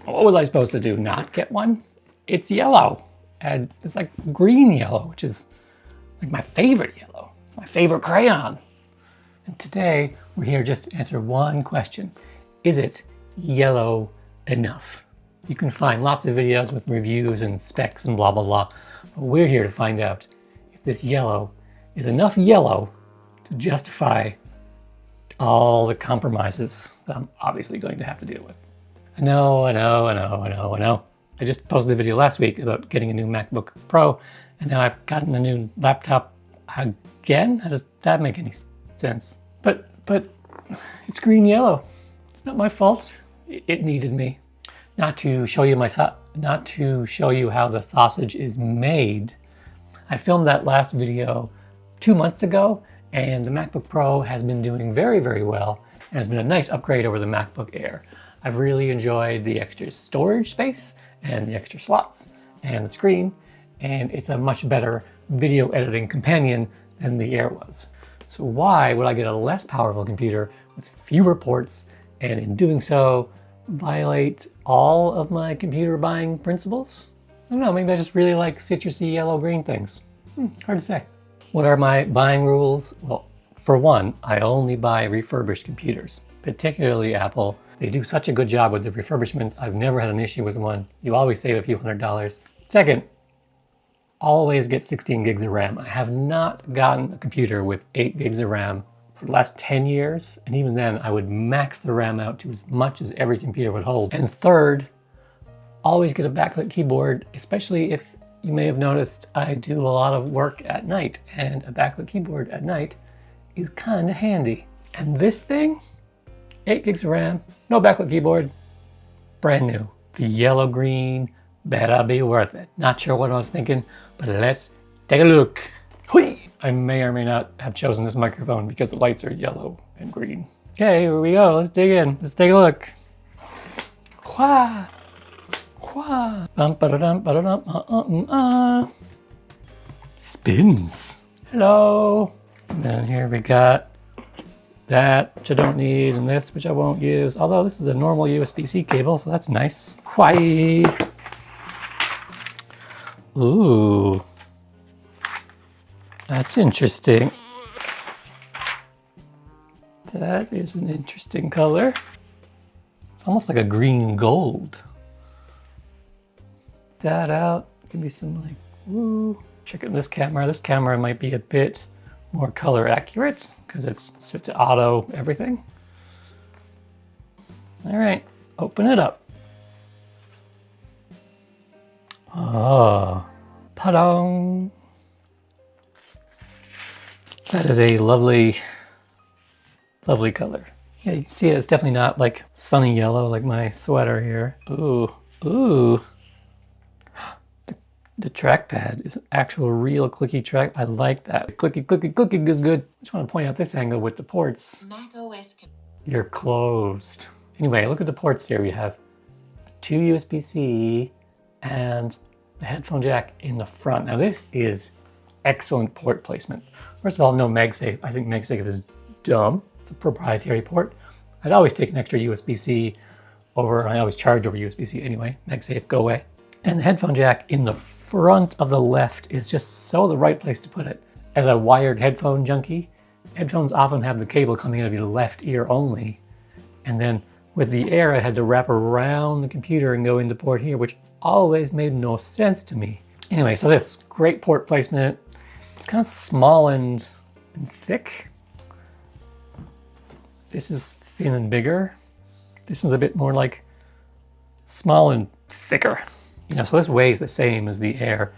What was I supposed to do? Not get one? It's yellow. And it's like green yellow, which is like my favorite yellow. It's my favorite crayon. And today we're here just to answer one question. Is it yellow enough? You can find lots of videos with reviews and specs and blah, blah, blah. But we're here to find out if this yellow is enough yellow to justify all the compromises that I'm obviously going to have to deal with. I know. I just posted a video last week about getting a new MacBook Pro, and now I've gotten a new laptop again? How does that make any sense? But it's green yellow. It's not my fault. It needed me. Not to show you how the sausage is made. I filmed that last video 2 months ago, and the MacBook Pro has been doing very, very well, and has been a nice upgrade over the MacBook Air. I've really enjoyed the extra storage space and the extra slots and the screen, and it's a much better video editing companion than the Air was. So why would I get a less powerful computer with fewer ports, and in doing so, violate all of my computer buying principles? I don't know, maybe I just really like citrusy yellow-green things. Hard to say. What are my buying rules? Well, for one, I only buy refurbished computers, particularly Apple. They do such a good job with the refurbishments. I've never had an issue with one. You always save a few $100s. Second, always get 16 gigs of RAM. I have not gotten a computer with 8 gigs of RAM for the last 10 years. And even then, I would max the RAM out to as much as every computer would hold. And third, always get a backlit keyboard, especially if you may have noticed I do a lot of work at night, and a backlit keyboard at night is kind of handy. And this thing, 8 gigs of RAM, no backlit keyboard, brand new. The yellow-green, better be worth it. Not sure what I was thinking, but let's take a look. Hui! I may or may not have chosen this microphone because the lights are yellow and green. Okay, here we go. Let's dig in. Let's take a look. Wah! Wah! Spins. Hello. And then here we got that, which I don't need, and this, which I won't use. Although this is a normal USB-C cable, so that's nice. Why? Ooh. That's interesting. That is an interesting color. It's almost like a green gold. That out. Give me some like, woo. Check out this camera. This camera might be a bit more color accurate because it's set to auto everything. All right, open it up. Oh, pa-dong. That is a lovely, lovely color. Yeah, you can see it. It's definitely not like sunny yellow like my sweater here. Ooh, ooh. The trackpad is an actual real clicky track. I like that. Clicking is good. I just want to point out this angle with the ports. You're closed. Anyway, look at the ports here. We have 2 USB-C and the headphone jack in the front. Now this is excellent port placement. First of all, no MagSafe. I think MagSafe is dumb. It's a proprietary port. I'd always take an extra USB-C over, I always charge over USB-C anyway. MagSafe, go away. And the headphone jack in the front of the left is just so the right place to put it. As a wired headphone junkie, headphones often have the cable coming out of your left ear only. And then with the Air, I had to wrap around the computer and go into port here, which always made no sense to me. Anyway, so this great port placement. It's kind of small and thick. This is thin and bigger. This is a bit more like small and thicker. You know, so this weighs the same as the Air.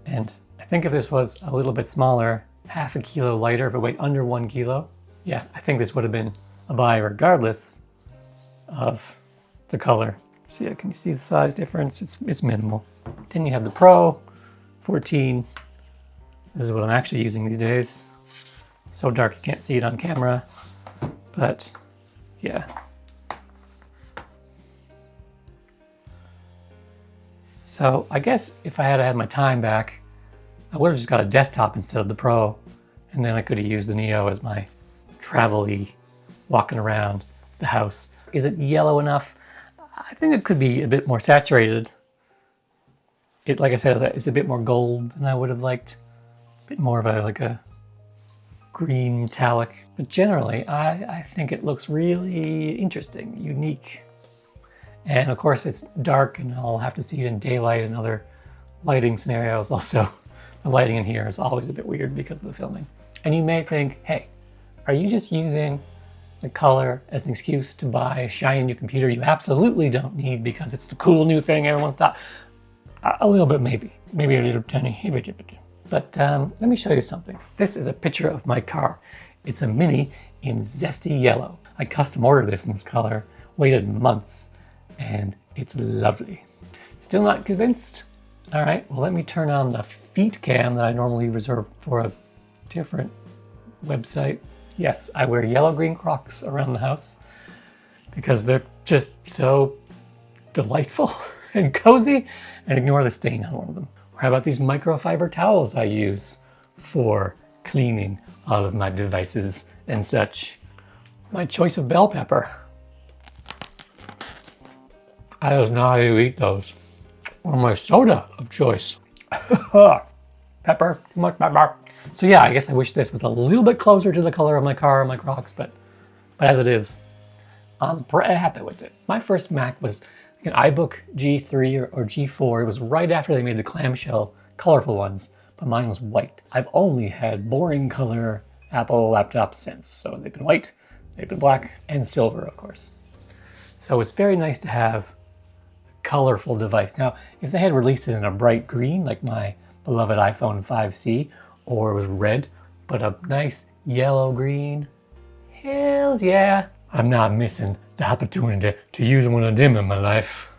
And I think if this was a little bit smaller, half a kilo lighter, if it weighed under 1 kilo, yeah, I think this would have been a buy regardless of the color. So yeah, can you see the size difference? It's minimal. Then you have the Pro 14. This is what I'm actually using these days. So dark you can't see it on camera, but yeah. So I guess if I had my time back, I would have just got a desktop instead of the Pro, and then I could have used the Neo as my travel-y walking around the house. Is it yellow enough? I think it could be a bit more saturated. It, like I said, it's a bit more gold than I would have liked. A bit more of a green metallic. But generally, I think it looks really interesting, unique. And of course it's dark and I'll have to see it in daylight and other lighting scenarios. Also, the lighting in here is always a bit weird because of the filming. And you may think, hey, are you just using the color as an excuse to buy a shiny new computer you absolutely don't need because it's the cool new thing everyone's talking? A little bit, maybe. Maybe a little tiny. But let me show you something. This is a picture of my car. It's a Mini in zesty yellow. I custom ordered this in this color, waited months, and it's lovely. Still not convinced? All right, well, let me turn on the feet cam that I normally reserve for a different website. Yes, I wear yellow-green Crocs around the house because they're just so delightful and cozy, and ignore the stain on one of them. Or how about these microfiber towels I use for cleaning all of my devices and such? My choice of bell pepper. I just know how you eat those. Or my soda of choice. Pepper, too much pepper. So yeah, I guess I wish this was a little bit closer to the color of my car and my Crocs, but as it is, I'm pretty happy with it. My first Mac was an iBook G3 or G4. It was right after they made the clamshell colorful ones, but mine was white. I've only had boring color Apple laptops since. So they've been white, they've been black, and silver, of course. So it's very nice to have a colorful device. Now, if they had released it in a bright green, like my beloved iPhone 5C, or it was red, but a nice yellow green, hells yeah. I'm not missing the opportunity to use one of them in my life.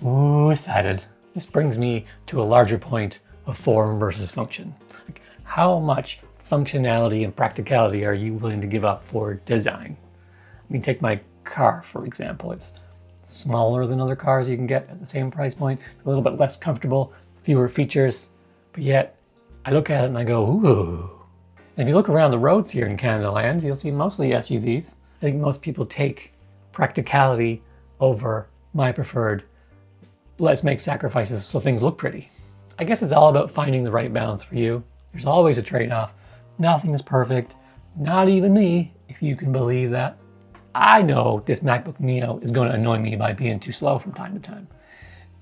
Ooh, excited. This brings me to a larger point of form versus function. Like, how much functionality and practicality are you willing to give up for design? I mean, take my car, for example. It's smaller than other cars you can get at the same price point. It's a little bit less comfortable, fewer features, but yet I look at it and I go, ooh. And if you look around the roads here in Canada land, you'll see mostly SUVs. I think most people take practicality over my preferred, let's make sacrifices so things look pretty. I guess it's all about finding the right balance for you. There's always a trade-off. Nothing is perfect, not even me, if you can believe that. I know this MacBook Neo is going to annoy me by being too slow from time to time,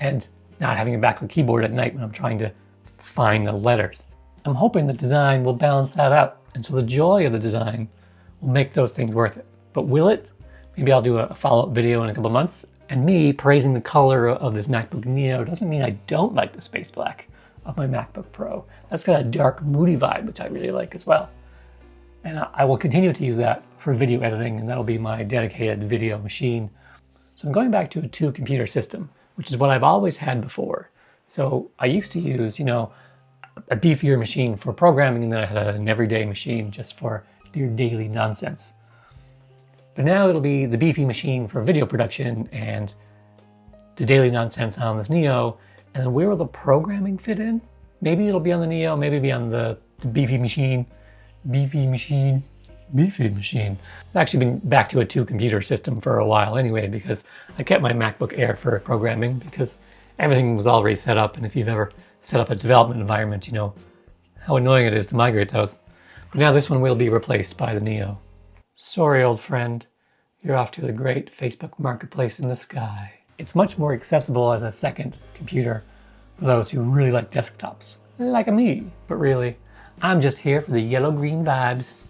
and not having a backlit keyboard at night when I'm trying to find the letters. I'm hoping the design will balance that out, and so the joy of the design will make those things worth it. But will it? Maybe I'll do a follow-up video in a couple months. And me praising the color of this MacBook Neo doesn't mean I don't like the space black of my MacBook Pro. That's got a dark, moody vibe, which I really like as well. And I will continue to use that for video editing, and that'll be my dedicated video machine. So I'm going back to a two-computer system, which is what I've always had before. So I used to use, a beefier machine for programming, and then I had an everyday machine just for your daily nonsense. But now it'll be the beefy machine for video production and the daily nonsense on this Neo. And then where will the programming fit in? Maybe it'll be on the Neo, maybe it'll be on the beefy machine. Beefy machine. I've actually been back to a two-computer system for a while anyway, because I kept my MacBook Air for programming because everything was already set up. And if you've ever set up a development environment, you know how annoying it is to migrate those. But now this one will be replaced by the Neo. Sorry, old friend, you're off to the great Facebook marketplace in the sky. It's much more accessible as a second computer for those who really like desktops, like me. But really, I'm just here for the yellow-green vibes.